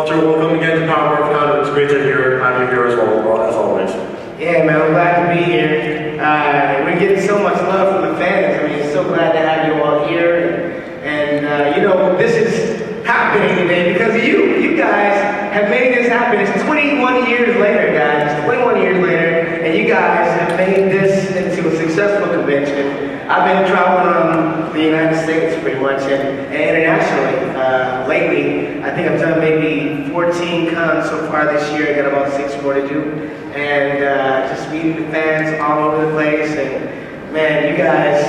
Walter, welcome again to MorphiCon. It's great to have you here as well, as always. Yeah, man, I'm glad to be here. We're getting so much love from the fans. I mean, so glad to have you all here. And you know, this is happening today because of you. You guys have made this happen. It's 21 years later, guys. It's 21 years later, and you guys have made this into a successful convention. I've been traveling around the United States pretty much and internationally. Lately, I think I've done maybe 14 cons so far this year. I got about 6 more to do. And just meeting the fans all over the place. And man, you guys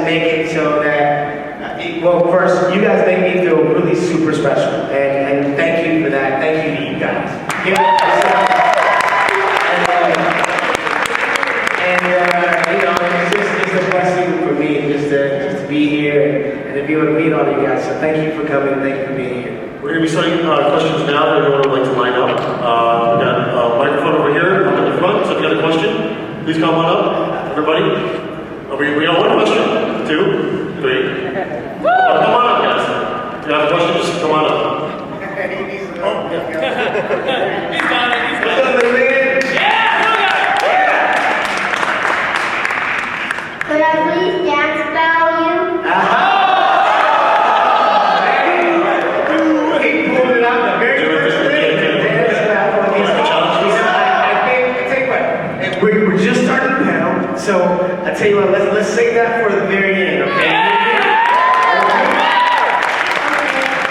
make it so that, well, first, you guys make me feel really super special. And thank you for that. Thank you to you guys. Give it up for yourself. You know, it's a blessing for me just to be here and to be able to meet all of you guys. So thank you for coming. Thank you for being here. We're going to be starting questions now. Everyone would like to line up. We got a microphone over here up in the front. So if you got a question, please come on up. Everybody. We got one question. 2, 3. Come on up, guys. If you have a question, just come on up. Oh, yeah. He's got it. He's got it. What's up, man? Could I please dance spell you? He pulled it out the very first thing. I think what, we're just starting the panel, so I tell you what, let's save that for the very end, okay?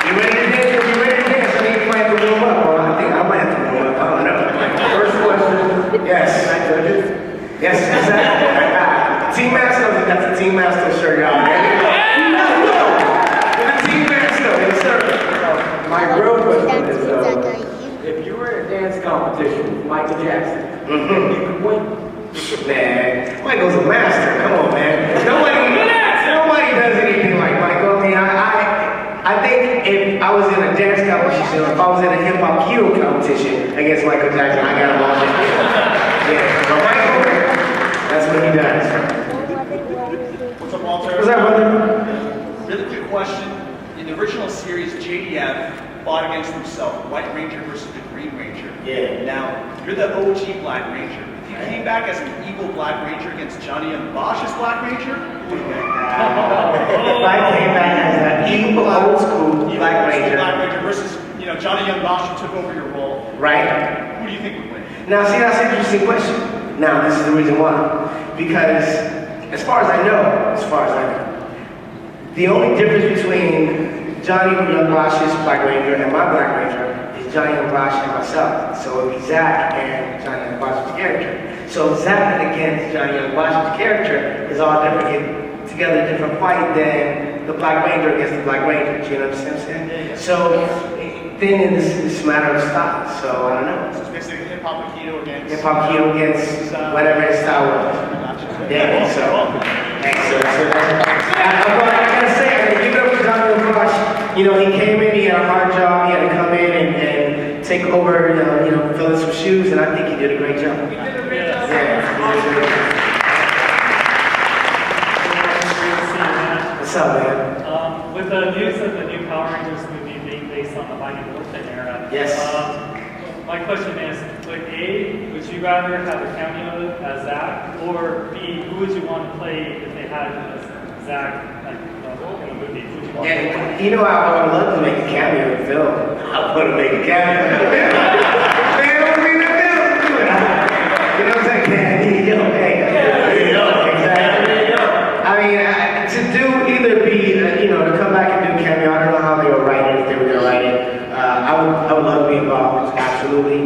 You ready to dance? You ready to dance? I think you might have to warm up, or I think I might have to warm up. I don't know. First question. Yes. Yes, exactly. Team Master, that's a Team Master shirt, y'all. The Team Master, yes, sir. My real question is, if you were in a dance competition with Michael Jackson, you could win. Man, Michael's a master. Come on, man. Nobody does anything like Michael. I mean, I think if I was in a dance competition, or if I was in a hip hop kido competition against Michael Jackson, I got him all day. Yeah, but Michael, that's what he does. What's up, Walter? What's up, brother? Really quick question. In the original series, JDF fought against himself, White Ranger versus the Green Ranger. Yeah. Now, you're the OG Black Ranger. If you came back as an evil Black Ranger against Johnny and Bosch's Black Ranger, who would you pick? If I came back as an evil old school Black Ranger. Black Ranger versus, you know, Johnny Young Bosch who took over your role. Right. Who do you think would win? Now, see, that's an interesting question. Now, this is the reason why. Because, as far as I know, the only difference between Johnny Young Bosch's Black Ranger and my Black Ranger is Johnny Young Bosch and myself. So it would be Zach and Johnny Young Bosch's character. So Zach against Johnny Young Bosch's character is all different, together different fight than the Black Ranger against the Black Ranger. Do you know what I'm saying? Yeah. So, then it's a matter of style. So I don't know. So it's basically hip hop and kido against Whatever his style was. Yeah, so. I gotta say, give it up to Johnny Bosch. You know, he came in, he had a hard job, he had to come in and take over, you know, fill in some shoes, and I think he did a great job. He did a great job. What's up, man? With the news of the new Power Rangers movie being based on the Mighty Morphin era, Yes. My question is, would A, would you rather have a cameo as Zach, or B, who would you want to play if they had Zach like, in a movie? Who would you want to play? And you know, I would love to make a cameo in film. I want to make a cameo in film. Man, I want to make that film. You know what I'm saying? Hey. There you go. Exactly. There you go. I mean, to do either be, you know, to come back and do cameo, I don't know how they would write it, if they were going to write it. I would love to be involved, absolutely.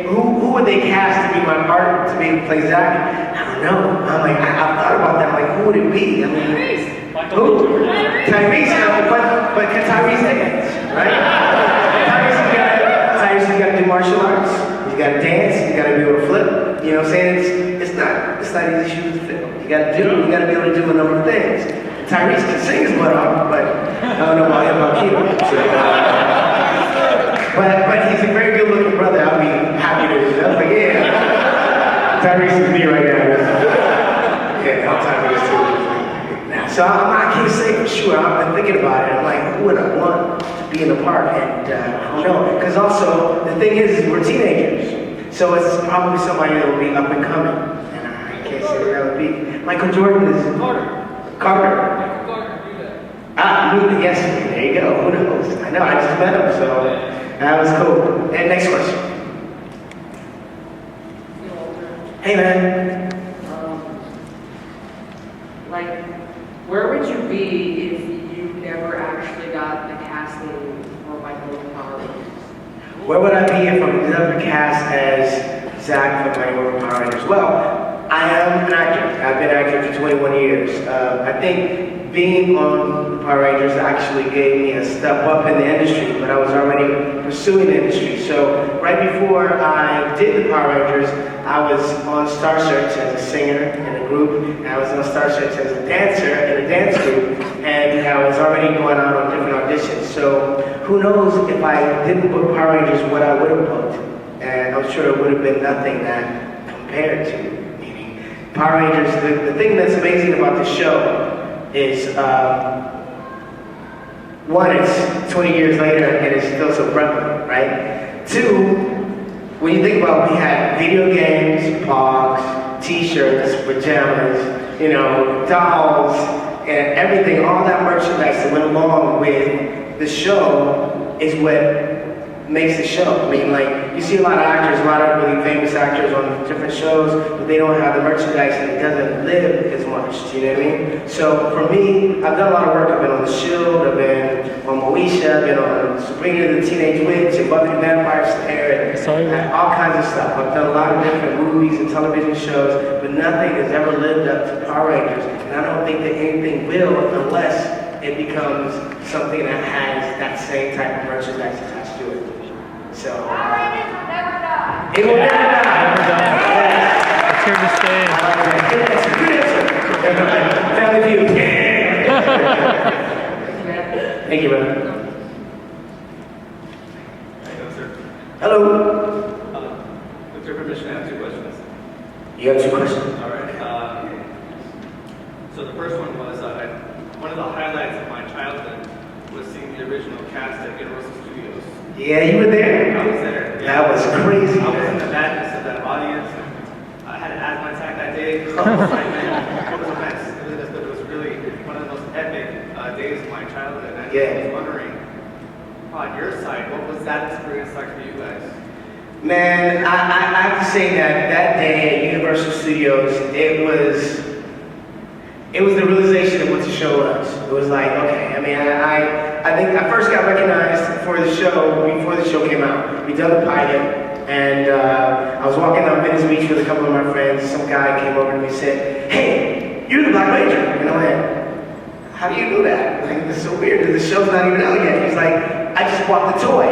Who would they cast to be my part, to be play Zach? I don't know. I'm like, I've thought about that. Like, who would it be? I mean, who? Tyrese, but can Tyrese dance, right? Tyrese has got to do martial arts. He's got to dance. He's got to be able to flip. You know what I'm saying? It's not easy shoes to fill. You got to be able to do a number of things. Tyrese can sing his butt off, but I don't know about him about kido. But he's a very good looking brother. I'll be happy to do that. But yeah, Tyrese is me right now. Yeah, I'm Tyrese too. Nah, so So I can't say for sure. I've been thinking about it. I'm like, who would I want to be in the park? And I don't know. Because also, the thing is we're teenagers. So it's probably somebody that will be up and coming. And I can't say who that would be. Michael Jordan is... Carter. Yes, there you go. Who knows? I know, I just met him, so that was cool. And next question. Hey, man. Like, where would you be if you never actually got the casting for Michael Power Rangers? Where would I be if I was never cast as Zach from my Power Rangers? Well, I am an actor. I've been acting for 21 years. I think being on the Power Rangers actually gave me a step up in the industry, but I was already pursuing the industry. So right before I did the Power Rangers, I was on Star Search as a singer in a group, and I was on Star Search as a dancer in a dance group, and I was already going out on different auditions. So who knows if I didn't book Power Rangers, what I would have booked. And I'm sure it would have been nothing that compared to. Power Rangers, the thing that's amazing about the show is, one, it's 20 years later and it's still so prevalent, right? Two, when you think about it, we had video games, pogs, t-shirts, pajamas, you know, dolls, and everything, all that merchandise that went along with the show is what makes the show. I mean, like, you see a lot of actors, a lot of really famous actors on different shows, but they don't have the merchandise and it doesn't live as much, do you know what I mean? So for me, I've done a lot of work. I've been on The Shield, I've been on Moesha, I've been on Sabrina the Teenage Witch, and Buffy the Vampire Slayer, and all kinds of stuff. I've done a lot of different movies and television shows, but nothing has ever lived up to Power Rangers, and I don't think that anything will unless it becomes something that has that same type of merchandise attached to it. So, it will never die. It's here to stay. That's a good answer. Family Feud. Thank you, brother. Hello. With your permission, I have two questions. You have two questions? All right. So the first one was, one of the highlights of my childhood was seeing the original cast at Universal Studios. Yeah, you were there? I was there. That was crazy. I was in the madness of that audience. I had an asthma attack that day. It was a mess. It was really one of the most epic days of my childhood. And I was wondering, on your side, what was that experience like for you guys? Man, I have to say that day at Universal Studios, it was the realization of what the show was. It was like, okay, I mean, I think I first got recognized for the show before the show came out. We done the pilot, and I was walking down Venice Beach with a couple of my friends. Some guy came over to me and said, "Hey, you're the Black Ranger." And I went, "How do you know that? Like, it's so weird. The show's not even out yet." He's like, "I just bought the toy,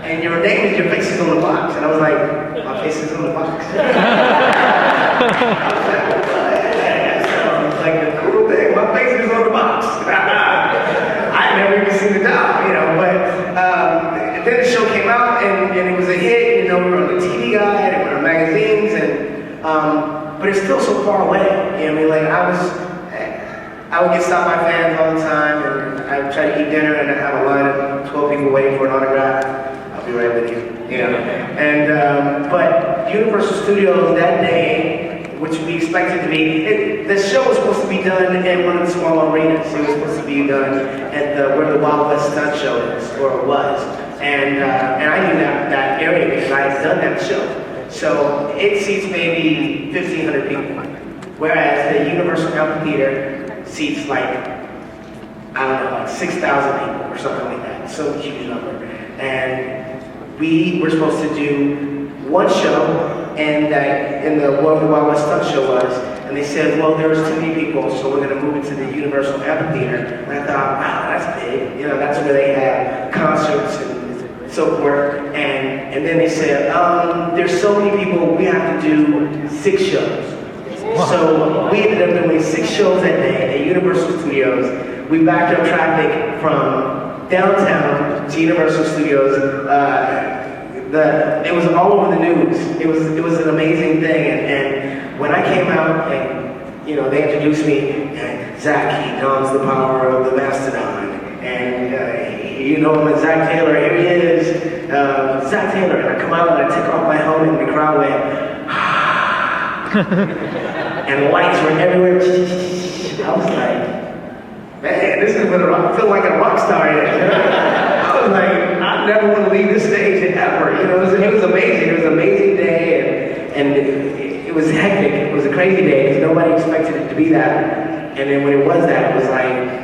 and your name and your face is on the box." And I was like, "My face is on the box." I was like, "What?" Like the cool thing, my face is on the box. I never even seen the doll, you know, but then the show came out and it was a hit, you know, we were on the TV guide and we were in magazines, and but it's still so far away, you know what I mean? Like I would get stopped by fans all the time, and I would try to eat dinner and I'd have a line of 12 people waiting for an autograph. I'll be right with you, you know. And, but Universal Studios that day, which we expected to be, the show was supposed to be done in one of the small arenas. It was supposed to be done at where the Wild West Stunt Show is, or it was. And I knew that area because I had done that show. So it seats maybe 1,500 people. Whereas the Universal Amphitheater seats like, I don't know, like 6,000 people or something like that. So huge number. And we were supposed to do one show, and that in the Wild West Stunt Show was, and they said, well, there was too many people, so we're going to move it to the Universal Amphitheater. And I thought, wow, that's big. You know, that's where they have concerts and so forth. And then they said, there's so many people, we have to do 6 shows. So we ended up doing 6 shows that day at Universal Studios. We backed up traffic from downtown to Universal Studios. It was all over the news. It was an amazing thing. And when I came out and, you know, they introduced me, and Zach, he dons the power of the mastodon. And you know him as Zach Taylor, here he is. Zach Taylor, and I come out and I take off my helmet and the crowd went, and lights were everywhere. I was like, man, this is what I feel like a rock star is. I was like, I never want to leave this stage ever. You know, it was amazing. It was an amazing day, and it was hectic. It was a crazy day because nobody expected it to be that. And then when it was that, it was like,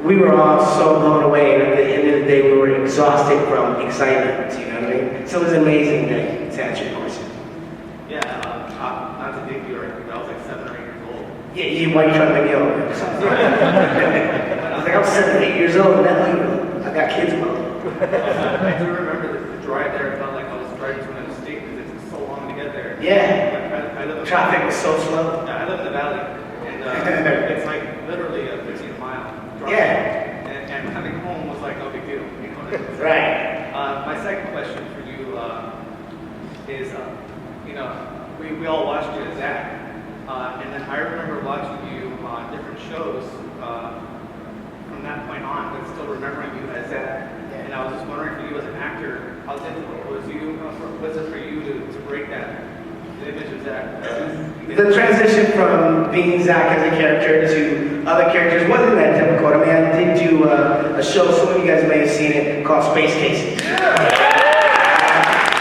we were all so blown away, and at the end of the day, we were exhausted from excitement, you know what I mean? So it was an amazing day, to answer your question. Yeah, not to dig you, I was like 7 or 8 years old. Yeah, you might try to make it over. I was like, I'm 7 or 8 years old now, I got kids, mom. I do remember the drive there, it felt like I was driving to another state because it took so long to get there. Yeah. I live in Traffic was so slow. Yeah, I live in the valley, and it's like literally a 15-mile drive. Yeah. And coming home was like no big deal. You know? Right. My second question for you is, you know, we all watched you as Zach, and then I remember watching you on different shows from that point on, but still remembering you as Zach. And I was just wondering for you as an actor, how difficult was it for you to break that image of Zach? The transition from being Zach as a character to other characters wasn't that difficult. I mean, I did do a show, some of you guys may have seen it, called Space Cases. So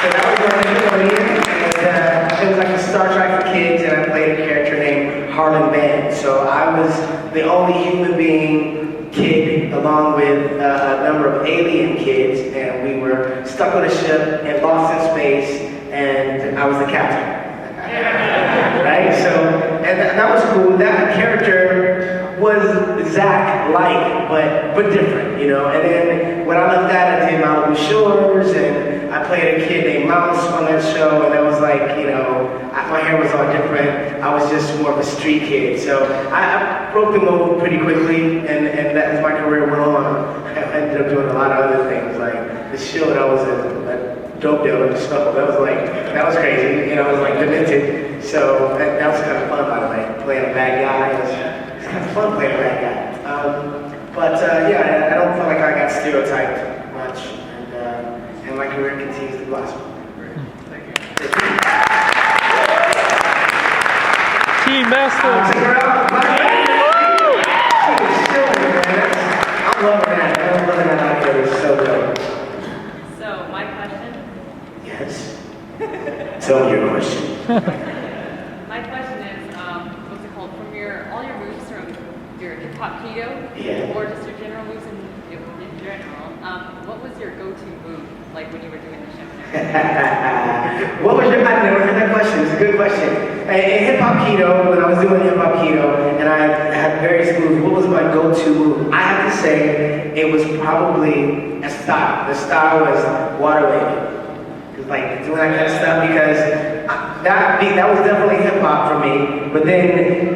that was on Nickelodeon, and it was like a Star Trek for kids, and I played a character named Harlan Band. So I was the only human being kid along with a number of alien kids, and we were stuck on a ship and lost in space, and I was the captain. Right? So, and that was cool. That character was Zach-like, but different, you know. And then when I left that, I did Malibu Shores, and I played a kid named Mouse on that show, and I was like, you know, my hair was all different. I was just more of a street kid. So I broke the mold pretty quickly, and as my career went on, I ended up doing a lot of other things. Like the show that I was in, dope dealer, so that was crazy, you know, it was like demented, so that was kind of fun, by the way, playing a bad guy, it's kind of fun playing a bad guy, yeah, I don't feel like I got stereotyped much, and my career continues to blossom. Thank you. Team Master. Check her out, my I'm loving that, I'm loving that actor, it's so dope. So, my question? Yes. Tell me your question. My question is, what's it called? From all your moves from your hip hop kido, Yeah. or just your general moves in general, what was your go-to move, like when you were doing the show? What was your, I've never heard that question, it's a good question. In hip hop kido, when I was doing hip hop kido, and I had various moves, what was my go-to move? I have to say, it was probably a style. The style was water waving. Like doing that kind of stuff, because that was definitely hip hop for me. But then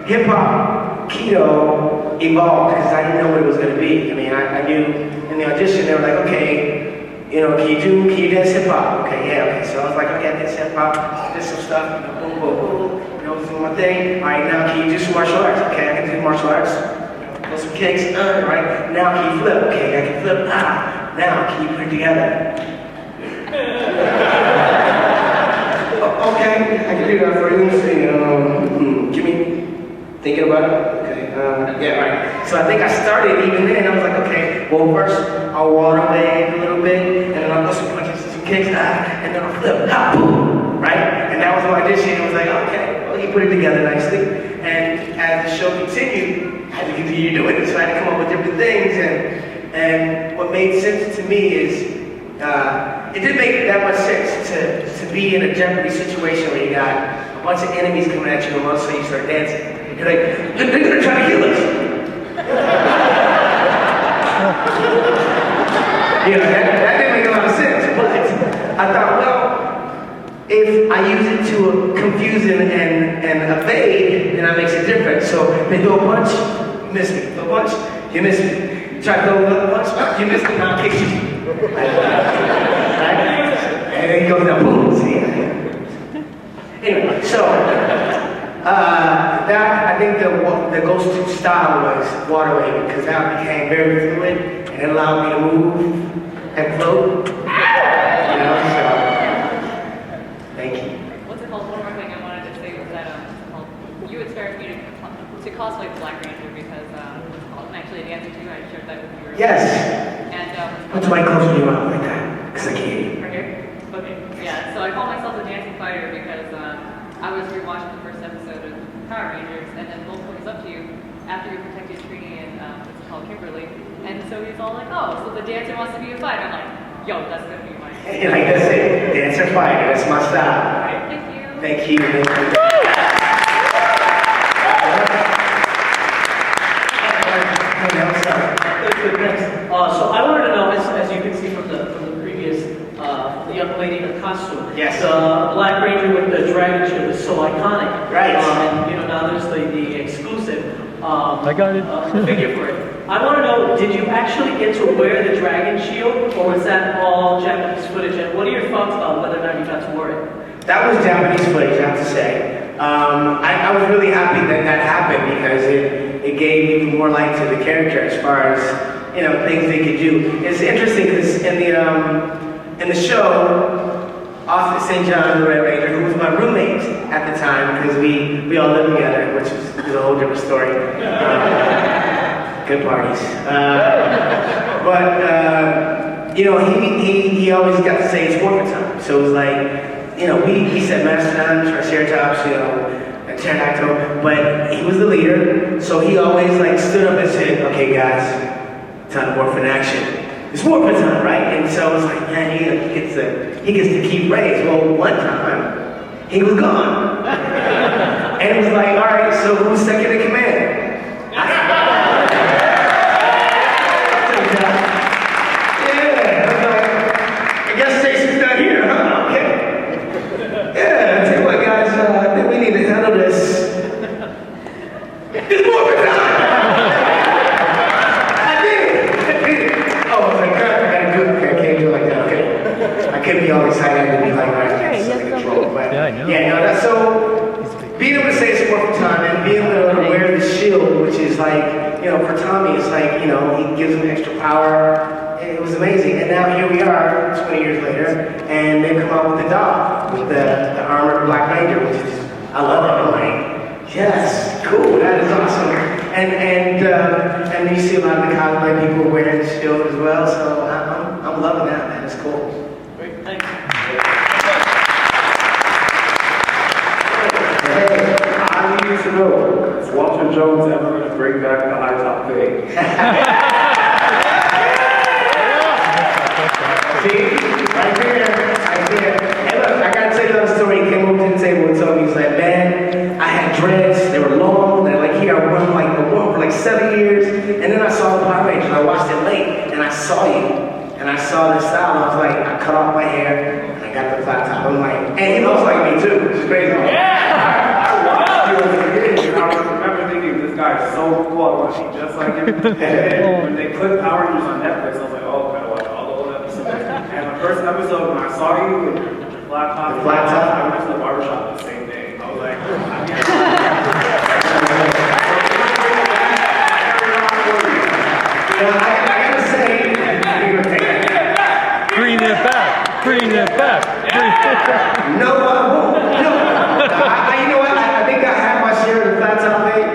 hip hop kido evolved because I didn't know what it was going to be. I mean, I knew in the audition they were like, okay, you know, can you dance hip hop? Okay, yeah, okay. So I was like, okay, I dance hip hop, did some stuff, you know, boom, boom, boom, you know, doing my thing. All right, now can you do some martial arts? Okay, I can do martial arts. Throw some kicks, right? Now can you flip? Okay, I can flip. Now can you put it together? Okay, I can do that for you. Give me thinking about it. Okay, yeah, right. So I think I started even then. I was like, okay, well, first I'll water wave a little bit, and then I'll go some punches and some kicks, and then I'll flip, boom, right? And that was my audition. It was like, okay, well, he put it together nicely. And as the show continued, I had to continue doing it, so I had to come up with different things. And what made sense to me is, it didn't make that much sense to be in a Jeopardy situation where you got a bunch of enemies coming at you and all of a sudden you start dancing. You're like, they're gonna try to kill us. You know, that didn't make a lot of sense, but I thought, well, if I use it to confuse and evade, then that makes it different. So they throw a punch, you miss me. Throw a punch, you miss me. Try to throw another punch, you miss me, now I kick you. Right? And then he goes down, boom, see? Anyway, so That, I think the go-to style was waterway because that became very fluid and it allowed me to move and float. You know, so thank you. What's it called? One more thing I wanted to say was that you inspired me to cosplay the Black Ranger because I'm actually a dancer too. I shared that with you earlier. Yes. And Put the mic closer to your mouth like that, because I can't hear you. right here. Okay. Yeah. So I call myself a dancing fighter because I was rewatching the first episode of Power Rangers, and then Wolf comes up to you after you protected Trini and it's called Kimberly, and so he's all like, "Oh, so the dancer wants to be a fighter." I'm like, "Yo, that's gonna be my." Like I said, dancer fighter, that's my style. All right. Thank you. Thank you. Thank you. So I wanted to know, as you can see from the previous, the young lady in the costume. Yes. The Black Ranger with the dragon shield is so iconic. Right. And you know now there's the exclusive I got it. figure for it. I want to know, did you actually get to wear the dragon shield, or was that all Japanese footage? And what are your thoughts about whether or not you got to wear it? That was Japanese footage, I have to say. I was really happy that that happened because it gave even more light to the character as far as things they could do. It's interesting because in the show, Austin St. John, the Red Ranger, who was my roommate at the time because we all lived together, which is a whole different story. Good parties. He always got to say it's morphin' time. So it was like, we said Mastodon, Triceratops, and Pterodactyl, but he was the leader, so he always stood up and said, "Okay, guys, time to morphin' action. It's morphin' time, right?" And so it's like, man, he gets to keep Ray's. Well, one time he was gone, and it was like, all right, so who's second in command? I guess Stacy's not here, huh? Okay. Yeah, I tell you what, guys, I think we need to handle this. It's morphin' time. I couldn't be all excited to be like under control, but yeah, I know. That's so being able to say it's morphin' time and being able to wear the shield, which is for Tommy, it's he gives him extra power. It was amazing, and now here we are, 20 years later, and they've come out with the dog, with the armored Black Ranger, which is I love it. I'm like, yes, cool, that is awesome, and you see a lot of the cosplay people wearing the shield as well, so I'm loving that, man. It's cool. Great, thanks. I need to know, is Walter Jones ever going to bring back the high top fade? See? Right there. Hey, look, I gotta tell you another story. He came over to the table and told me, he's like, man, I had dreads, they were long, they're here I won for 7 years, and then I saw the Power Rangers, I watched it late, and I saw you. And I saw this style, and I was like, I cut off my hair, and I got the flat top. I'm like, and he looks like me too, which is crazy. I watched you as a kid, and I remember thinking, this guy is so cool, I want to be just like him. And then when they put Power Rangers on Netflix, I was like, oh, I gotta watch all the old episodes. And the first episode, when I saw you with the flat top, I went to the barbershop the same day. I was like, I gotta say, Bring it back. Bring it back. no, I won't. No. You know what? I think I have my share of the flat top thing.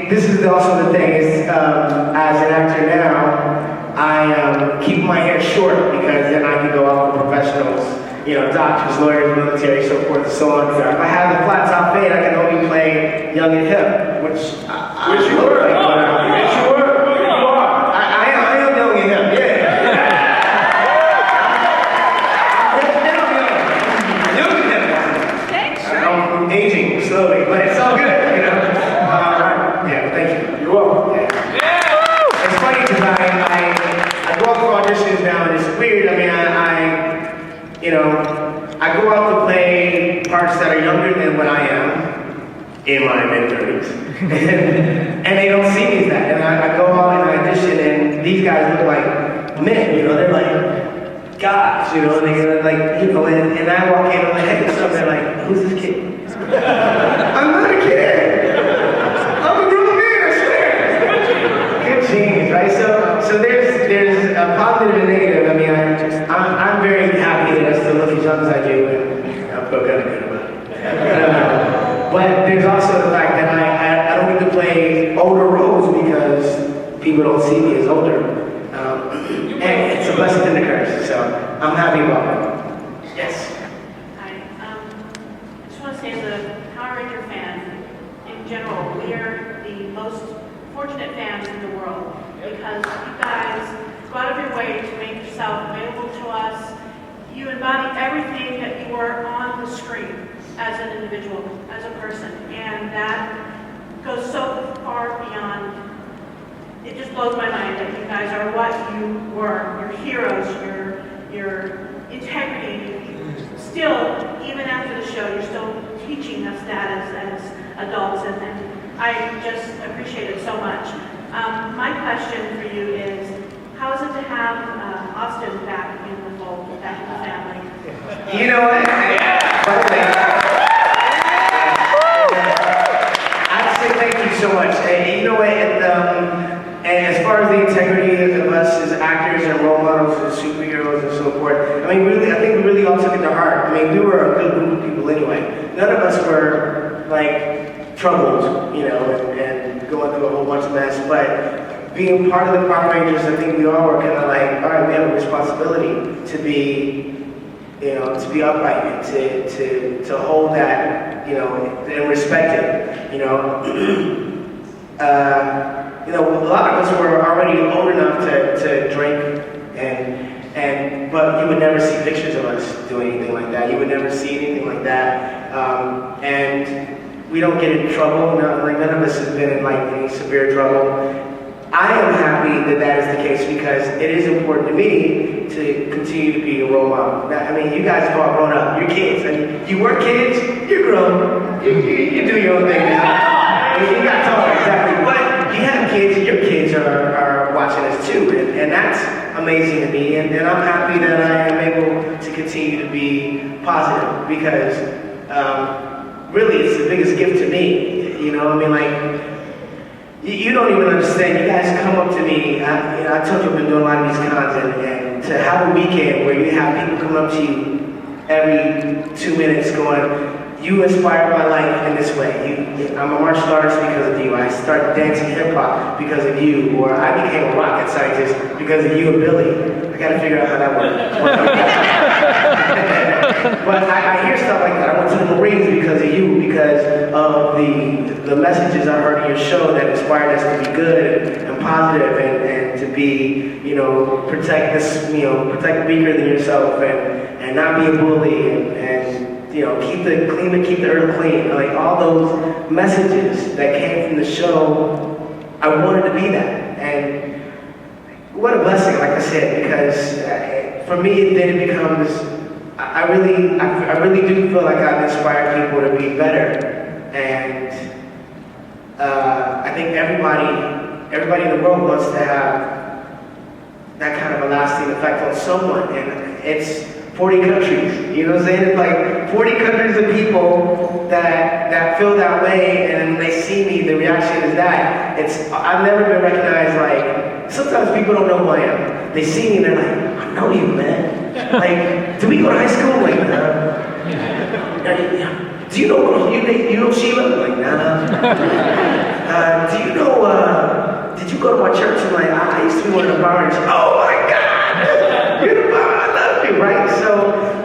This is also the thing, is as an actor now, I keep my hair short because then I can go off with professionals, doctors, lawyers, military, so forth and so on. If I have the flat top fade, I can only play young and hip, which you were. I am young and hip, yeah. I'm aging slowly, but it's all good, thank you. You're welcome. Yeah. It's funny because I go out for auditions now, and it's weird. I mean, I go out to play parts that are younger than what I am in my mid-30s, and they don't see me as that. And I go out and I audition, and these guys look like men. They're like guys. They're like, and I walk in, I'm like, hey, what's up? They're like, who's this kid? I'm not a kid. I'm a grown man, I swear. Good genes, right? So there's a positive and negative. I mean, I'm very happy that I still look as young as I do, and I feel kind of good about it. But there's also the fact that I don't get to play older roles because people don't see me as older. And it's a blessing and a curse, so I'm happy about it. Yes. Hi. I just want to say, as a Power Ranger fan, in general, we are the most fortunate fans in the world because you guys go out of your way to make yourself available to us. You embody everything that you were on the screen as an individual, as a person, and that goes so far beyond. It just blows my mind that you guys are what you were, your heroes, your integrity. Still, even after the show, you're still teaching us that as adults, and I just appreciate it so much. My question for you is, how is it to have Austin back in the fold, back in the family? You know what? By the way, I'd say thank you so much. And you know what? And as far as the integrity of us as actors and role models and superheroes and so forth, I mean, really, I think we really all took it to heart. I mean, we were a good group of people anyway. None of us were, like, troubled, you know, and going through a whole bunch of mess. But being part of the Power Rangers, I think we all were kind of like, all right, we have a responsibility to be, you know, to be upright and to hold that, you know, and respect it, you know. You know, a lot of us were already old enough to drink, but you would never see pictures of us doing anything like that. You would never see anything like that. And we don't get in trouble. None of us has been in like any severe trouble. I am happy that that is the case because it is important to me to continue to be a role model. Now, I mean, you guys have all grown up. You're kids. I mean, you were kids. You're grown. You do your own thing now. You got taller, exactly. But you have kids, and your kids are watching us too, and that's amazing to me. And I'm happy that I am able to continue to be positive because really, it's the biggest gift to me. You know, I mean, like. You don't even understand. You guys come up to me. I told you I've been doing a lot of these cons, and to have a weekend where you have people come up to you every 2 minutes going, you inspired my life in this way. I'm a martial artist because of you. I started dancing hip hop because of you. Or I became a rocket scientist because of you and Billy. I gotta figure out how that works. But I hear stuff like that. I went to the Marines because of you, because of the messages I heard in your show that inspired us to be good and positive and to be, you know, protect the weaker than yourself and not be a bully and you know, keep the earth clean. Like all those messages that came from the show, I wanted to be that. And what a blessing, like I said, because for me then it becomes, I really do feel like I've inspired people to be better. And I think everybody in the world wants to have that kind of a lasting effect on someone. And it's 40 countries, you know what I'm saying? It's like 40 countries of people that feel that way, and when they see me, the reaction is that. I've never been recognized like, sometimes people don't know who I am. They see me and they're like, I know you, man. Like, do we go to high school? Like, do you know Sheila? Like, nah. Do you know, did you go to my church? I'm like, I used to be one of the bars. Oh my God! You're the bar, I love you, right? So,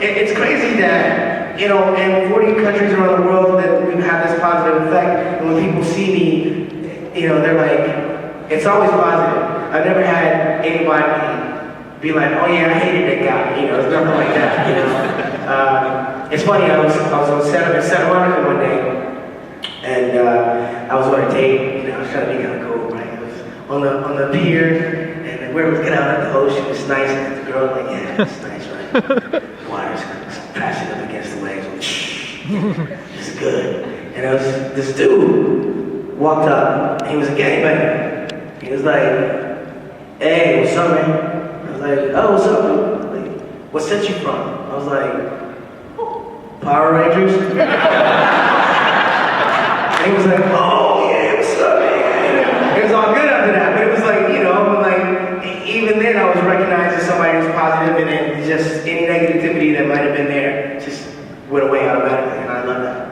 it's crazy that, you know, in 40 countries around the world that we have this positive effect, and when people see me, you know, they're like, it's always positive. I've never had anybody be like, oh yeah, I hated that guy, you know, it's nothing like that, you know. It's funny, I was on set in Santa Monica one day, and I was on a date, you know, I was trying to be kind of cool, right? I was on the pier, and we were looking out at the ocean, it's nice, and the girl was like, yeah, it's nice, right? The water's crashing up against the waves, like, shh, it's good. And it was this dude walked up, and he was a gangbanger. He was like, hey, what's up, man? I was like, oh, what's up, dude? Like, what set you from? I was like, Power Rangers. And he was like, oh yeah, what's up, man? It was all good after that, but it was like, you know, like, even then I was recognized as somebody who's positive, and then just any negativity that might have been there just went away automatically, and I love that.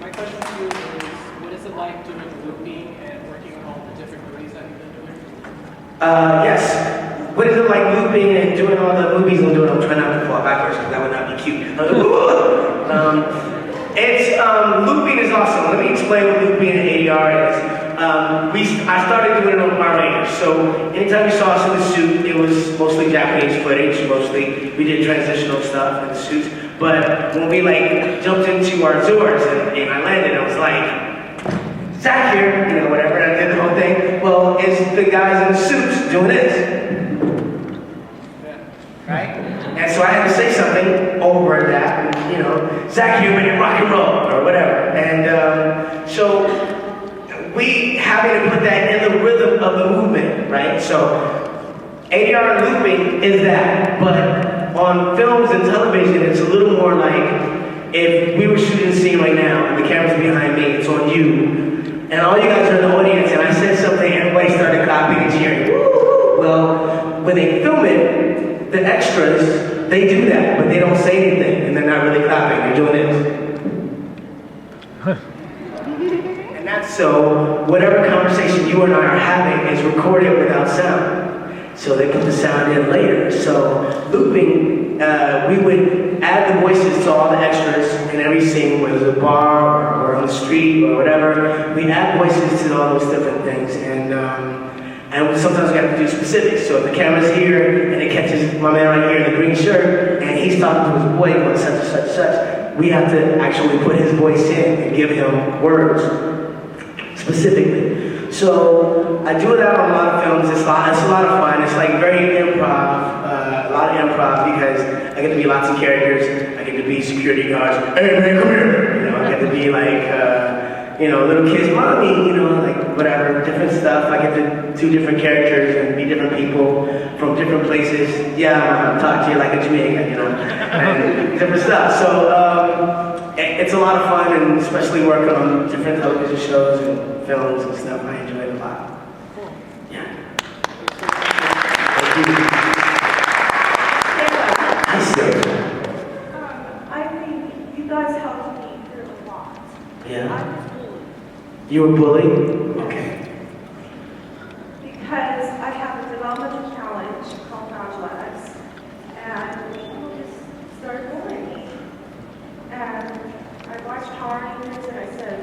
My question to you is, what is it like doing looping and working on all the different movies that you've been doing? Yes. What is it like looping and doing all the movies I'm doing? I'm trying not to fall backwards because that would not be cute. Looping is awesome. Let me explain what looping and ADR is. I started doing it on Power Rangers. So anytime you saw us in the suit, it was mostly Japanese footage. Mostly we did transitional stuff in the suits. But when we jumped into our Zords and I landed, I was like, Zach here, you know, whatever. And I did the whole thing. Well, it's the guys in the suits doing this. Right? And so I had to say something over that, and, you know, Zach here made it rock and roll, or whatever. And so we having to put that in the rhythm of the movement, right? So ADR and looping is that, but on films and television, it's a little more like if we were shooting a scene right now, and the camera's behind me, it's on you, and all you guys are in the audience, and I said something, everybody started clapping and cheering. Woo! Well, when they film it, the extras, they do that, but they don't say anything, and they're not really clapping, they're doing this. And that's so, whatever conversation you and I are having is recorded without sound. So they put the sound in later. So looping, we would add the voices to all the extras in every scene, whether it's a bar or on the street or whatever. We add voices to all those different things, and sometimes we have to do specifics. So if the camera's here and it catches my man right here in the green shirt, and he's talking to his boy going such and such and such, we have to actually put his voice in and give him words specifically. So I do that on a lot of films. It's a lot of fun. It's like very improv, a lot of improv, because I get to be lots of characters. I get to be security guards. Hey man, come here. You know, I get to be like, you know, little kids, mommy, you know, like whatever, different stuff. I get to do different characters and be different people from different places. Yeah, talk to you like a Jamaican, you know, and different stuff. So it's a lot of fun, and especially working on different television shows and films and stuff. I enjoy it a lot. Yeah. Thank you. I think you guys helped me through a lot. Yeah. I was bullied. You were bullied? Okay. Because I have a developmental challenge called rivalries, and people just started bullying me. And I watched Power Rangers, and I said,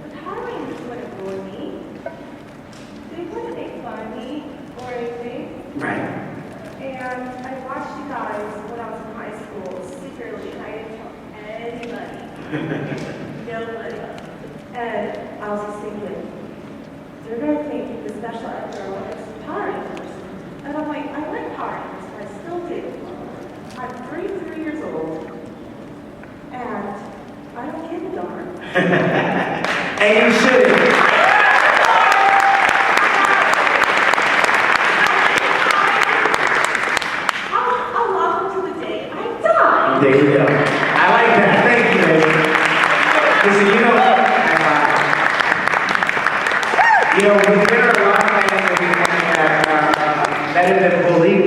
the Power Rangers wouldn't bully me. They wouldn't make fun of me or anything. Right. And I watched you guys when I was in high school secretly, and I didn't tell anybody. Nobody. And I was just thinking, they're going to think the special ed girl is Power Rangers. And I'm like, I like Power Rangers, but I still do. I'm 33 years old, and I don't give a darn. And you shouldn't. I'll love them to the day I die. There you go. I like that. Thank you, baby. Listen, there are a lot of fans that have been bullied,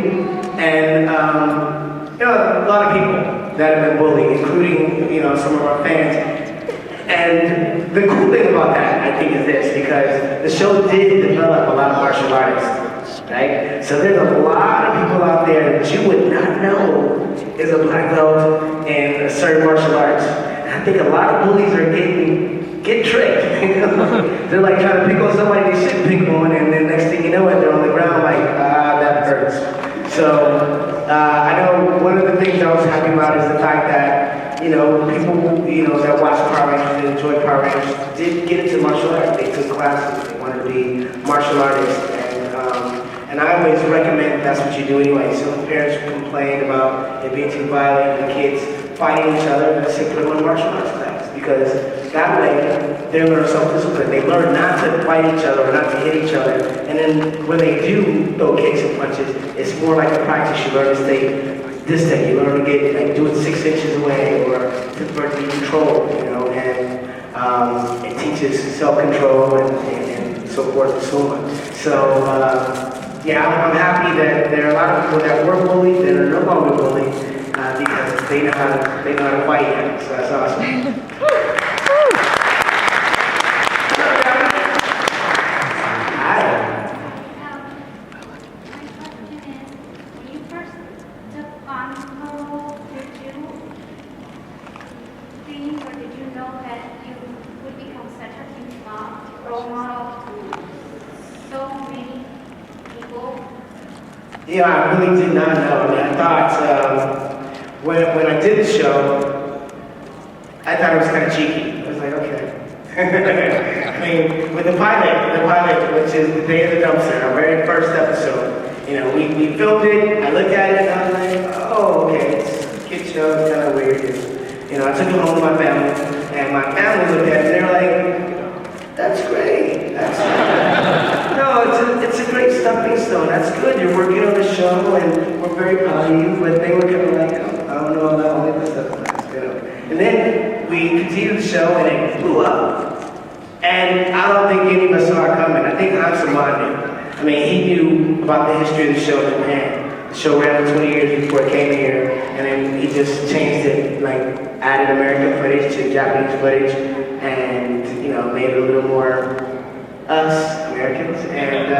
and a lot of people that have been bullied, including some of our fans. And the cool thing about that, I think, is this, because the show did develop a lot of martial artists, right? So there's a lot of people out there that you would not know is a black belt in a certain martial arts. And I think a lot of bullies are get tricked. They're like trying to pick on somebody they shouldn't pick on, and then next thing you know, they're on the ground like, that hurts. So I know one of the things I was happy about is the fact that people that watch Power Rangers and enjoy Power Rangers did get into martial arts. They took classes. They wanted to be martial artists, and I always recommend that's what you do anyway. So if parents complain about it being too violent and the kids fighting each other, I say put them in martial arts class, because because that way they learn self-discipline. They learn not to fight each other or not to hit each other. And then when they do throw kicks and punches, it's more like a practice. You learn to stay distant. You learn to get like do it 6 inches away or to be controlled, you know. And it teaches self-control and so forth and so on. So yeah, I'm happy that there are a lot of people that were bullied that are no longer bullied because they know how to fight now. So that's awesome. Yeah, I really did not know. I mean, I thought when I did the show, I thought it was kind of cheeky. I was like, okay. I mean, with the pilot, which is the day of the dumpster, our very first episode, you know, we filmed it. I looked at it and I was like, oh, okay, it's a kid show. It's kind of weird. You know, I took it home to my family, and my family looked at it and they're like, that's great. No, it's a great stepping stone. That's good. You're working on the show, and we're very proud of you. But they were kind of like, I don't know about all this stuff, you know. And then we continued the show, and it blew up. And I don't think any of us saw it coming. I think Hansen knew. I mean, he knew about the history of the show in Japan. The show ran for 20 years before it came here, and then he just changed it, like added American footage to Japanese footage, and you know, made it a little more us Americans, and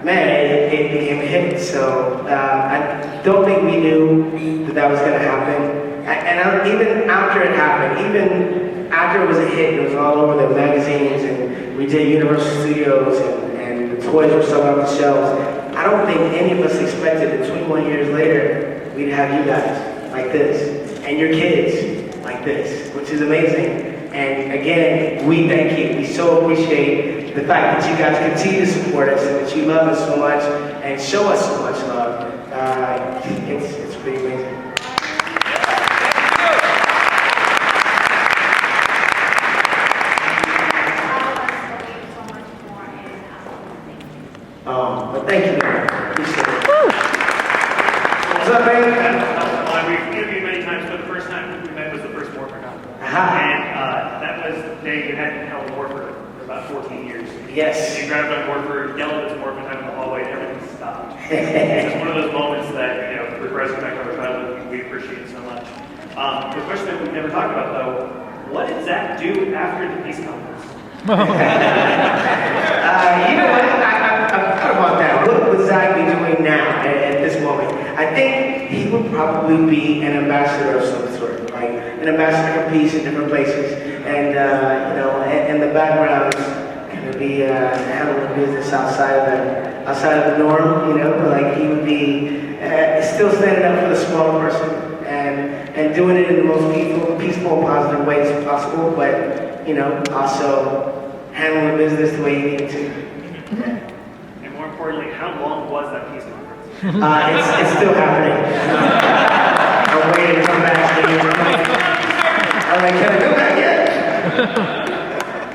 man, it became a hit. So I don't think we knew that was going to happen. And even after it happened, even after it was a hit, it was all over the magazines, and we did Universal Studios, and the toys were selling off the shelves. I don't think any of us expected that 21 years later we'd have you guys like this, and your kids like this, which is amazing. And again, we thank you. We so appreciate the fact that you guys continue to support us and that you love us so much and show us so much love. It's pretty amazing. But thank you, man. Appreciate it. What's up, man? We've interviewed many times, but the first time we met was the first MorphiCon. And that was the day you hadn't held Morpher for about 14 years. Yes. And you grabbed on Morpher, yelled at Morpher time in the hallway, and everything stopped. It's just one of those moments that, you know, regrets back to our childhood, we appreciate so much. The question that we've never talked about, though, what did Zach do after the peace conference? You know what? I've thought about that. What would Zach be doing now at this moment? I think he would probably be an ambassador of some sort, like an ambassador for peace in different places, and you know, and the background kind of be handling business outside of the norm. You know, like he would be still standing up for the smaller person and doing it in the most peaceful, positive ways possible, but you know, also handling business the way you need to. Yeah. And more importantly, how long was that peace conference? It's still happening. I'm waiting to come back. I'm like, can I go back yet?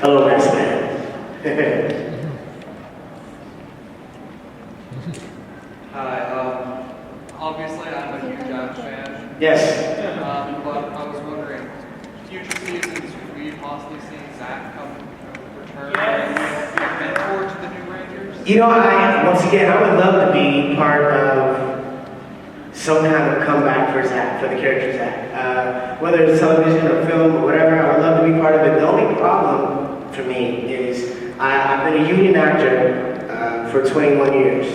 Hello, best man. Hi, obviously I'm a huge Jack fan. Yes. But I was wondering, future seasons, will you possibly see Zach return as a mentor to the new Rangers? You know, once again, I would love to be part of some kind of comeback for Zach, for the character Zach. Whether it's television or film or whatever, I would love to be part of it. The only problem for me is I've been a union actor for 21 years.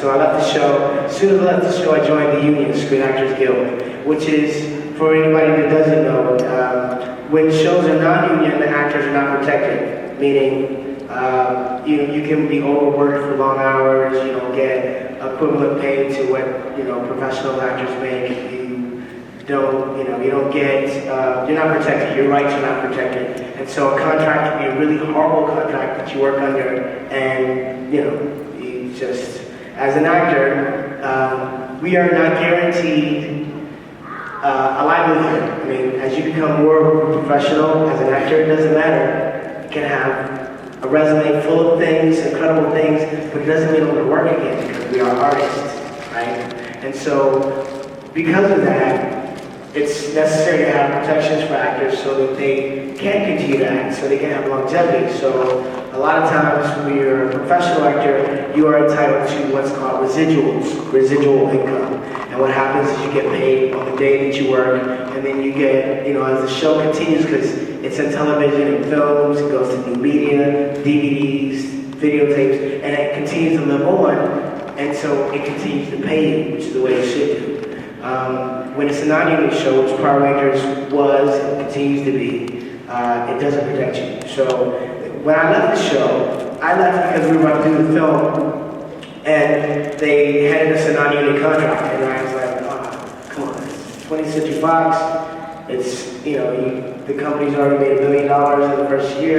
So I left the show. As soon as I left the show, I joined the union, the Screen Actors Guild, which is, for anybody that doesn't know, when shows are non-union, the actors are not protected, meaning you can be overworked for long hours, you don't get equivalent pay to what professional actors make. You don't get, you're not protected, your rights are not protected. And so a contract can be a really horrible contract that you work under, and you just, as an actor, we are not guaranteed a livelihood. I mean, as you become more professional as an actor, it doesn't matter. You can have a resume full of things, incredible things, but it doesn't mean I'm going to work again because we are artists, right? And so, because of that, it's necessary to have protections for actors so that they can continue to act, so they can have longevity. So a lot of times when you're a professional actor, you are entitled to what's called residuals, residual income. And what happens is you get paid on the day that you work, and then you get, as the show continues, because it's in television and films, it goes to new media, DVDs, videotapes, and it continues to live on, and so it continues to pay you, which is the way it should do. When it's a non-union show, which Power Rangers was and continues to be, it doesn't protect you. So when I left the show, I left because we were about to do the film, and they handed us a non-union contract, and I was like, oh, come on, it's 20th Century Fox, it's, the company's already made $1 billion in the first year.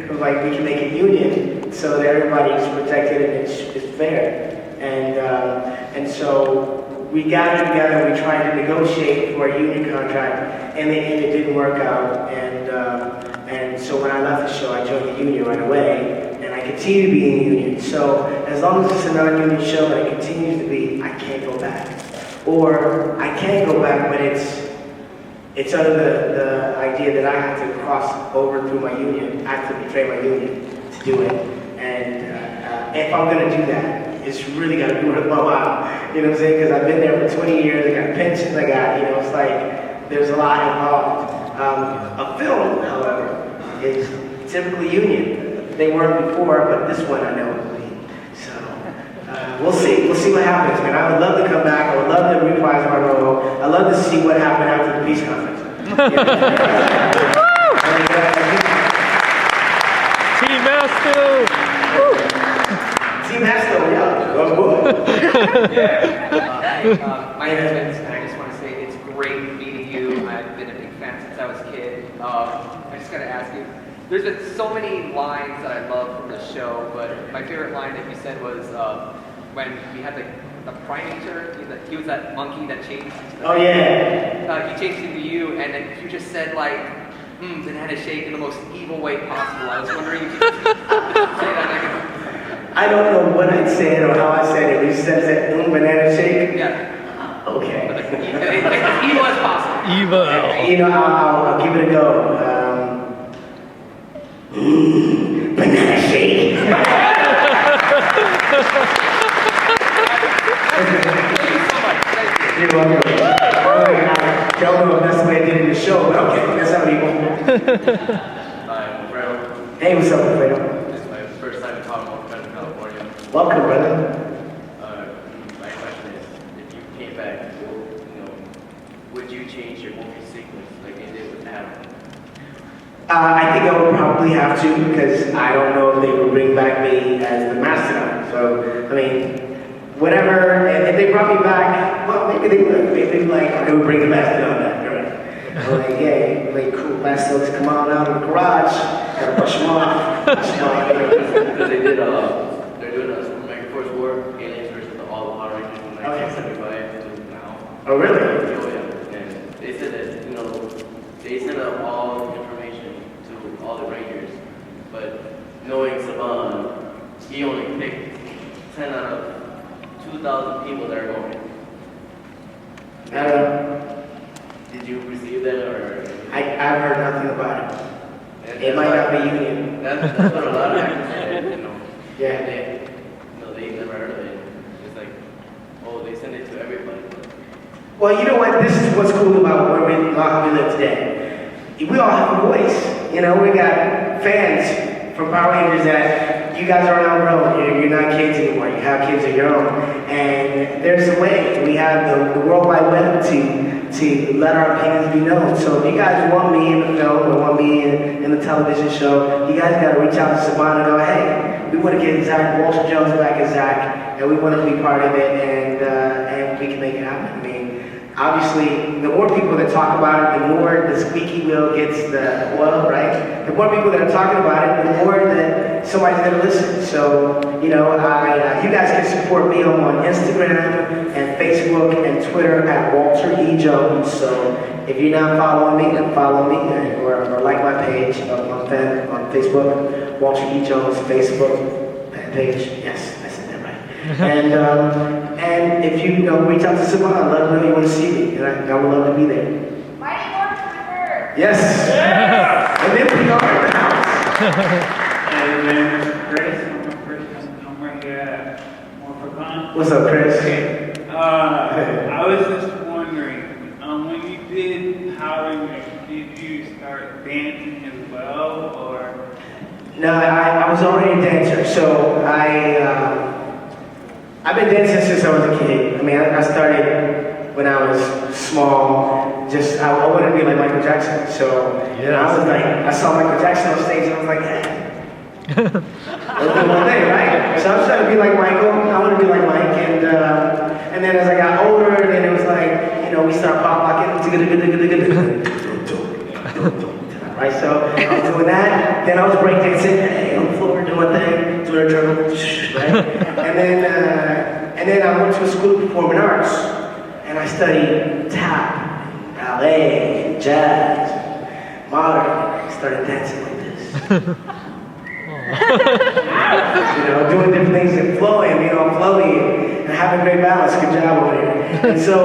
It was like, we can make it union so that everybody's protected and it's fair. And so we gathered together and we tried to negotiate for a union contract, and in the end it didn't work out. And so when I left the show, I joined the union right away, and I continue to be in the union. So as long as it's a non-union show and it continues to be, I can't go back. Or I can go back, but it's under the idea that I have to cross over through my union. I have to betray my union to do it. And if I'm going to do that, it's really got to be worth my while. You know what I'm saying? Because I've been there for 20 years. I got pensions. I got, it's like there's a lot involved. A film, however, is typically union. They weren't before, but this one I know will be. So we'll see. We'll see what happens, man. I would love to come back. I would love to reprise my role. I'd love to see what happened after the peace conference. Team Master! Team Master, yeah. Oh boy. My name is Vince, and I just want to say it's great meeting you. I've been a big fan since I was a kid. I just got to ask you, there's been so many lines that I love from the show, but my favorite line that you said was when we had the primator, he was that monkey that changed. Oh yeah. He changed into you, and then you just said banana shake in the most evil way possible. I was wondering if you could say that. I don't know what I said or how I said it. He says that banana shake. Yeah. Okay. Evil as possible. Evil. I'll give it a go. Banana shake. You're welcome. I don't know if that's the way I did it in the show, but okay, that's how people. Hi, I'm Alfredo. Hey, what's up, Alfredo? This is my first time talking about Fresno, California. Welcome, brother. My question is, if you came back, would you change your movie sequence like you did with Adam? I think I would probably have to, because I don't know if they would bring back me as the mastodon. So, I mean, whatever, and if they brought me back, well, maybe they would. Maybe they'd be like, they would bring the mastodon back, right? I'm like, yeah, like, cool, mastodons come on out of the garage, gotta brush them off. Because they did, they're doing a Super Mega Force War, Aliens versus all the Power Rangers from 1975 to now. Oh, really? Oh, yeah. And they said that, they sent out all the information to all the Rangers, but knowing Saban, he only picked 10 out of 2,000 people that are going. Did you receive that, or? I've heard nothing about it. It might not be union. That's what a lot of actors said, Yeah. They never heard of it. It's like, oh, they send it to everybody. Well, you know what? This is what's cool about where we live today. We all have a voice. We got fans from Power Rangers that you guys aren't outgrown. You're not kids anymore. You have kids of your own. And there's a way. We have the World Wide Web to let our opinions be known. So if you guys want me in the film or want me in the television show, you guys got to reach out to Saban and go, hey, we want to get Zach Walter Jones back as Zach, and we want to be part of it, and we can make it happen. I mean, obviously, the more people that talk about it, the more the squeaky wheel gets the oil, right? The more people that are talking about it, the more that somebody's gonna listen. So, you know, you guys can support me on Instagram and Facebook and Twitter at Walter E. Jones. So if you're not following me, then follow me or like my page on Facebook, Walter E. Jones Facebook page. Yes, I said that right. And if you reach out to someone, I'd love to know you want to see me, and I would love to be there. Mighty Morphin. Yes. Yeah. And then we are in the house. And then Chris, I'm right here at MorphiCon. What's up, Chris? I was just wondering, when you did Power Rangers, did you start dancing as well, or? No, I was already a dancer, so I've been dancing since I was a kid. I mean, I started when I was small. I wanted to be like Michael Jackson. So I saw Michael Jackson on stage and I was like, let's do one thing, right? So I was trying to be like Michael. I want to be like Mike. And then as I got older, then it was like, we started pop locking. Right, so I was doing that. Then I was breakdancing, on the floor, doing my thing, doing a dribble, right? And then I went to a school of performing arts, and I studied tap, ballet, jazz, modern. I started dancing like this. Doing different things and flowing, flowy, and having great balance. Good job over here. And so,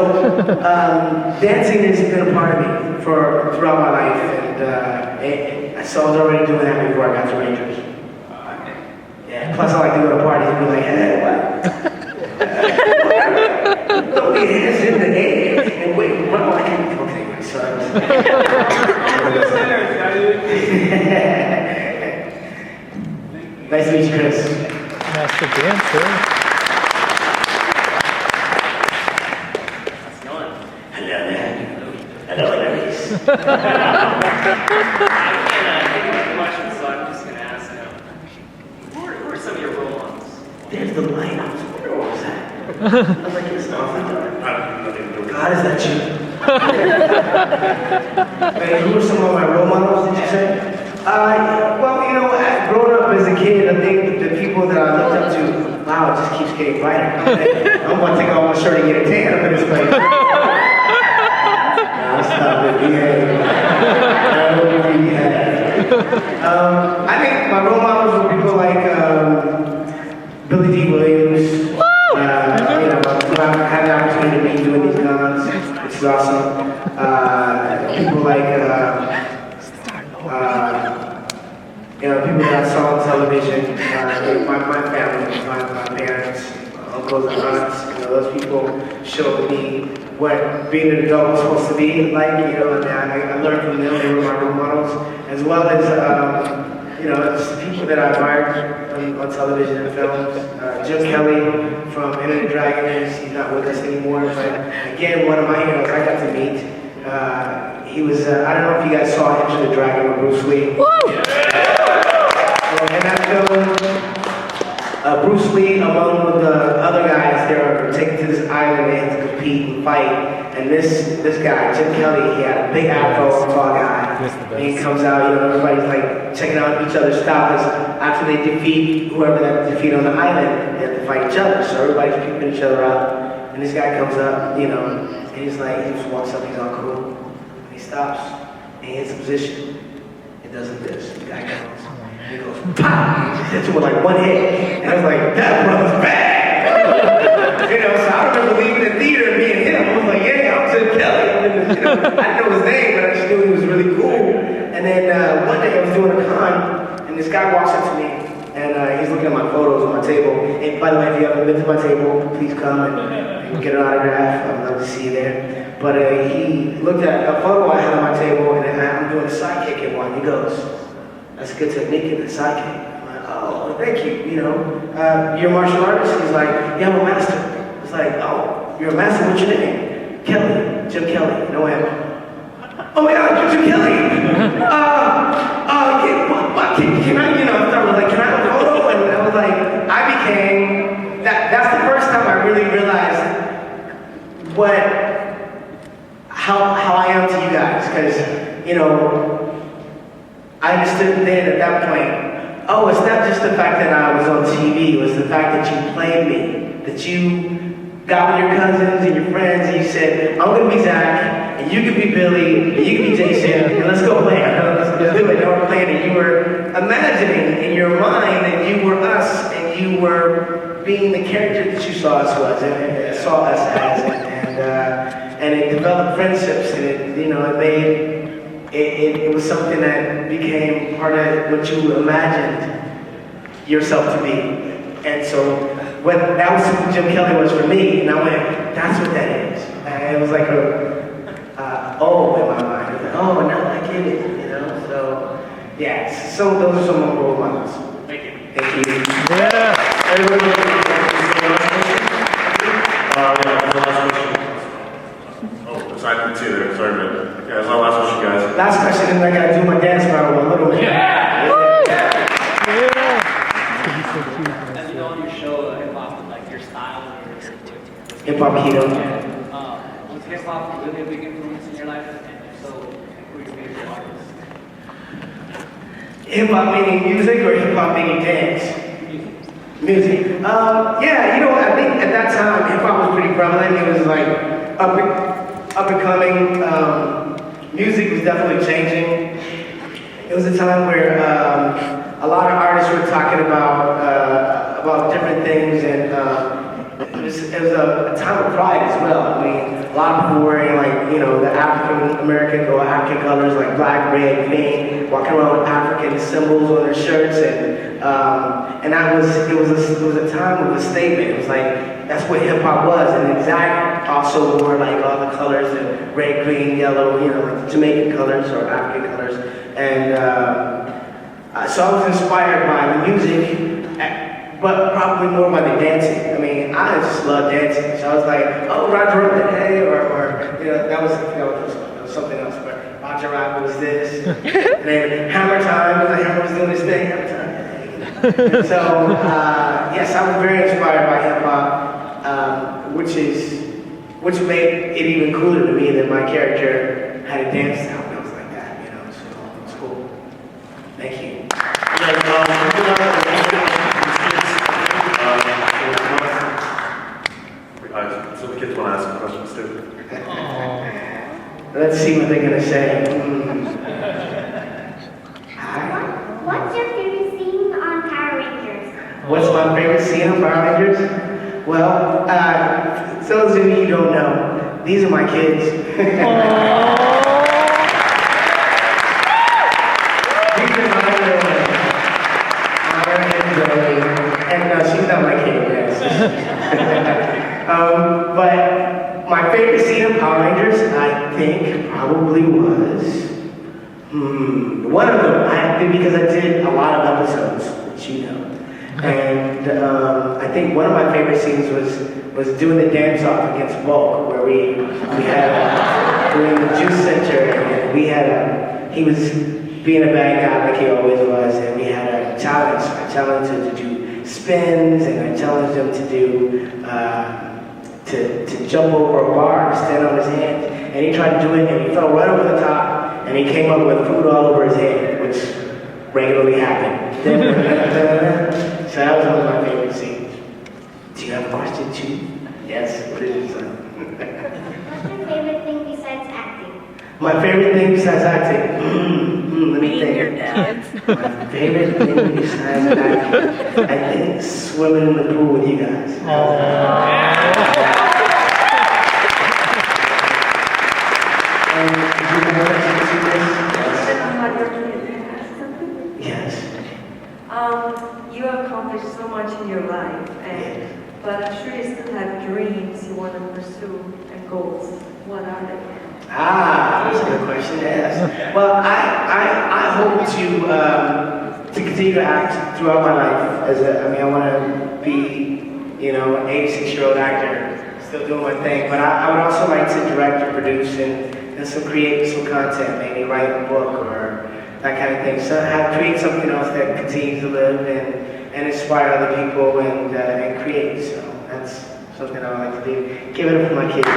dancing has been a part of me throughout my life, and so I was already doing that before I got to Rangers. Yeah. Plus, I like to go to parties and be like, hey, what? Throw your hands in the air and wait, run like it. Okay, sorry. Nice to meet you, Chris. Master dancer. How's it going? Hello there. Hello, ladies. I can't think of questions, so I'm just going to ask now. Who are some of your role models? There's the light. I was wondering what was that. I was like, it's not. God, is that you? Man, who are some of my role models, did you say? Growing up as a kid, I think the people that I looked up to, wow, it just keeps getting brighter. I'm going to take off my shirt and get a tan up in this place. Nah, stop it, behave. I think my role models were people like Billy D. Williams. I had the opportunity to meet doing these guns, which is awesome. People like people that I saw on television, my family, my parents, uncles and aunts, those people showed me what being an adult was supposed to be like, and I learned from them. They were my role models, as well as, just people that I admired on television and films. Jim Kelly from Enter the Dragon, he's not with us anymore, but again, one of my heroes I got to meet. He was, I don't know if you guys saw Enter the Dragon with Bruce Lee. In that film, Bruce Lee, along with the other guys, they were taken to this island and to compete and fight. And this guy, Jim Kelly, he had a big afro, tall guy. And he comes out, everybody's like checking out each other's styles. After they defeat whoever they defeat on the island, they have to fight each other. So everybody's peeping each other out. And this guy comes up, and he's like, he just walks up, he's all cool. And he stops, and he hits a position. It doesn't this. The guy comes. He goes, pow! He hits him with like one hit. And I was like, that brother's bad! So I remember leaving the theater and being him. I was like, yeah, I'm Jim Kelly. I didn't know his name, but I just knew he was really cool. And then one day I was doing a con, and this guy walks up to me, and he's looking at my photos on my table. And by the way, if you haven't been to my table, please come and get an autograph. I'd love to see you there. But he looked at a photo I had on my table, and I'm doing a sidekick in one. He goes, that's a good technique in the sidekick. I'm like, oh, thank you, you're a martial artist? He's like, yeah, I'm a master. It's like, oh, you're a master, what's your name? Kelly, Jim Kelly, no M. Oh my God, Jim Kelly! Can I, I was like, can I have a photo? And I was like, that's the first time I really realized what because, you know, I understood then at that point, oh, it's not just the fact that I was on TV, it was the fact that you played me, that you got with your cousins and your friends and you said, I'm going to be Zach, and you can be Billy, and you can be Jason, and let's go play. Let's do it. And we're playing it. You were imagining in your mind that you were us, and you were being the character that you saw us as, and it developed friendships, and it, you know, it made it was something that became part of what you imagined yourself to be. And so that was what Jim Kelly was for me, and I went, that's what that is. And it was like oh in my mind. It was like, oh, now I get it, you know? So, yeah, so those are some of my role models. Thank you. Thank you. Yeah. Everybody, sorry, I didn't see there. Sorry, man. Okay, that's our last question, guys. Last question, and I gotta do my dance battle a little bit. Yeah! As you know on your show, hip hop, like your style, Hip hop kido. Was hip hop really a big influence in your life? And if so, who are your favorite artists? Hip hop meaning music or hip hop meaning dance? Music. Yeah, you know, I think at that time hip hop was pretty prevalent. It was like up and coming. Music was definitely changing. It was a time where a lot of artists were talking about different things, and it was a time of pride as well. I mean, a lot of people wearing, like, you know, the African American or African colors like black, red, green, walking around with African symbols on their shirts, and that was it was a time of a statement. It was like that's what hip hop was, and Zach also wore like all the colors, and red, green, yellow, you know, like the Jamaican colors or African colors, and so I was inspired by the music, but probably more by the dancing. I mean, I just love dancing, so I was like, oh, Roger Rabbit, hey, or you know, that was something else, but Roger Rabbit was this, and then Hammer Time, Hammer was doing this thing, Hammer Time. And so, yes, I was very inspired by hip hop, which made it even cooler to me that my character had a dance style that was like that, you know, so it's cool. Thank you. So the kids want to ask questions too. Let's see what they're gonna say. What's your favorite scene on Power Rangers? What's my favorite scene on Power Rangers? Well, those of you who don't know, these are my kids. These are my children. And no, she's not my kid, yes. But my favorite scene of Power Rangers, I think, probably was one of them. I think because I did a lot of episodes, which you know, and I think one of my favorite scenes was doing the dance off against Bulk, where we had doing the Juice Center, and we had he was being a bad guy like he always was, and we had a challenge. I challenged him to do spins, and I challenged him to do to jump over a bar, stand on his hands, and he tried to do it, and he fell right over the top, and he came up with food all over his head, which regularly happened. So that was one of my favorite scenes. Do you have a question too? Yes, what is it? What's your favorite thing besides acting? My favorite thing besides acting? Let me think. My favorite thing besides acting? I think swimming in the pool with you guys. Yes. You have accomplished so much in your life, but I'm sure you still have dreams you want to pursue and goals. What are they? That's a good question to ask. Well, I hope to continue to act throughout my life. I want to be, you know, an 86-year-old actor, still doing my thing. But I would also like to direct or produce and create some content, maybe write a book or that kind of thing. So create something else that continues to live and inspire other people and create. So that's something I would like to do. Give it up for my kids.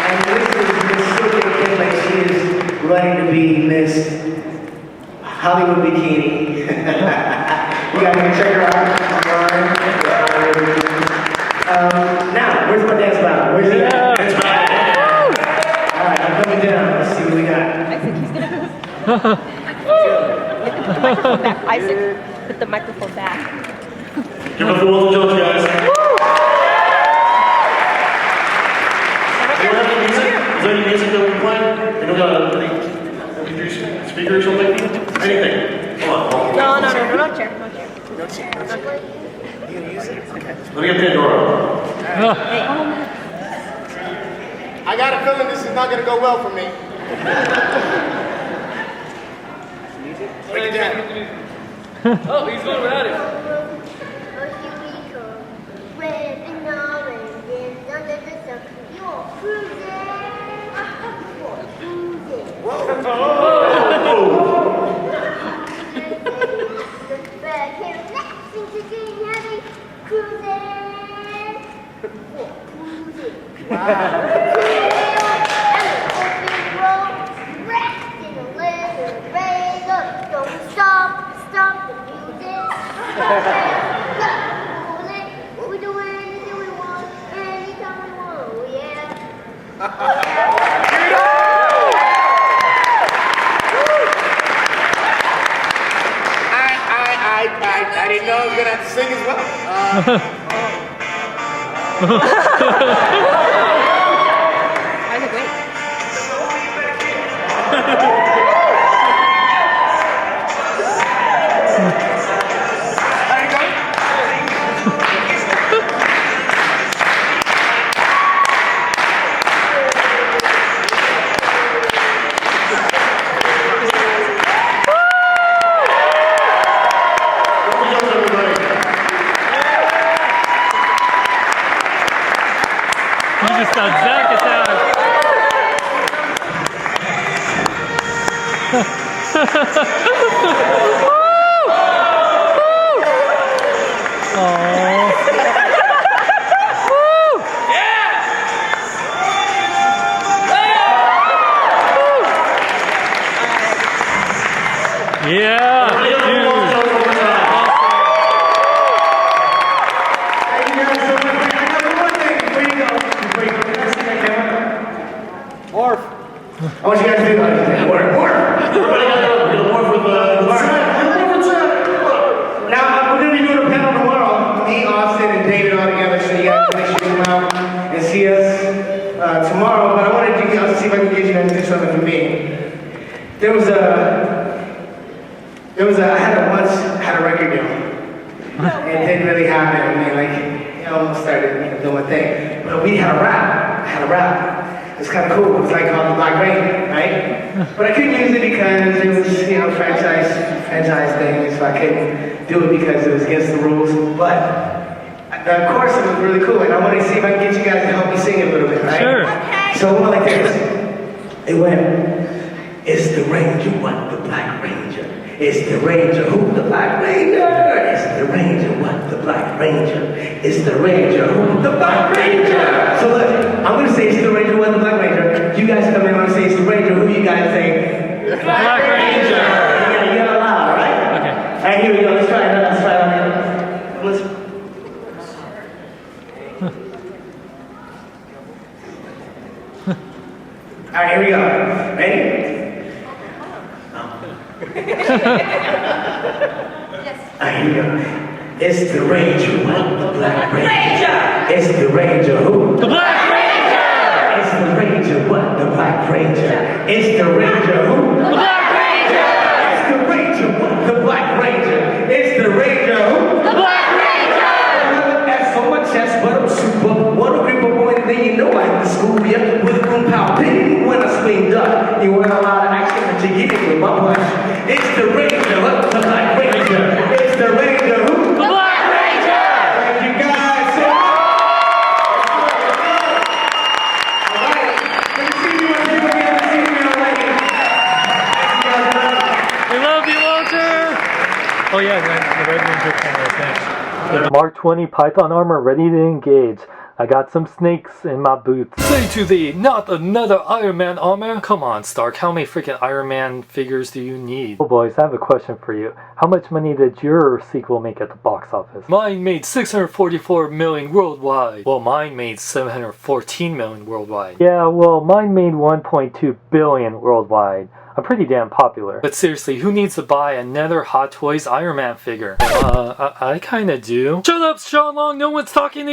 And be Miss Hollywood Bikini. You guys can check her out online. Now, where's my dance battle? Where's he at? All right, I'm coming down. Let's see what we got. Isaac, he's gonna put the microphone back. Isaac, put the microphone back. Give us the world of jokes, guys. Anyone have any music? Is there any music that we can play? Anyone got any speaker or something? Anything? Come on. No chair. No chair. You gonna use it? Okay. Let me get Pandora. I got a feeling this is not gonna go well for me. Break it down. Oh, he's going without it. Red and orange under the sun. You're cruising. You're cruising. The bag here relaxing to getting heavy. Cruising. You're cruising. Wrapped in a leather razor. Don't stop the music. What we do anything we want, anytime we want, oh yeah. I didn't know I was gonna have to sing as well. Isaac, wait. You just got Zach attacked. Yeah, dude. Morph. I want you guys to do like morph. Everybody got to morph with Now, we're going to be doing a panel tomorrow. Me, Austin, and David all together, so you guys can make sure you come out and see us tomorrow. But I wanted you guys to see if I can get you guys to do something for me. I once had a record deal. It didn't really happen. I mean, like, I almost started doing my thing. But we had a rap. It's kind of cool. It's like called the Black Rain, right? But I couldn't use it because it was, franchise thing. So I couldn't do it because it was against the rules. But the chorus was really cool, and I wanted to see if I can get you guys to help me sing it a little bit, right? Sure. Okay. So it went like this. It went, it's the Ranger, what the Black Ranger? It's the Ranger, who the Black Ranger? It's the Ranger, what the Black Ranger? It's the Ranger, who the Black Ranger? So look, I'm gonna say it's the Ranger, what the Black Ranger. You guys come in and say it's the Ranger, who you guys say? The Black Ranger. You gotta allow, right? Okay. All right, here we go. Let's try it. Let's. All right, here we go. Ready? Here we go. It's the Ranger, what the Black Ranger. It's the Ranger, who? The Black Ranger. It's the Ranger, what the Black Ranger. It's the Ranger, who? The Black Ranger. It's the Ranger, what the Black Ranger. It's the Ranger, who? The Black Ranger. That's so much chest, but I'm super. What a grip of boy, and then you know I hit the school, yeah. With a boom pow pin, when I swing duck. You want a lot of action, but you get it with my punch. It's the Ranger, what the Black Ranger. It's the Ranger, who? The Black Ranger. Thank you guys so much. All right, good to see you on here again. Good to see you already. We love you, Walter. Oh yeah, the Red Ranger panel is next. Mark 20 Python armor ready to engage. I got some snakes in my boots. Say to thee, not another Iron Man armor? Come on, Stark, how many freaking Iron Man figures do you need? Oh boys, I have a question for you. How much money did your sequel make at the box office? Mine made 644 million worldwide. Well, mine made 714 million worldwide. Yeah, well, mine made 1.2 billion worldwide. I'm pretty damn popular. But seriously, who needs to buy another Hot Toys Iron Man figure? I kinda do. Shut up, Sean Long, no one's talking to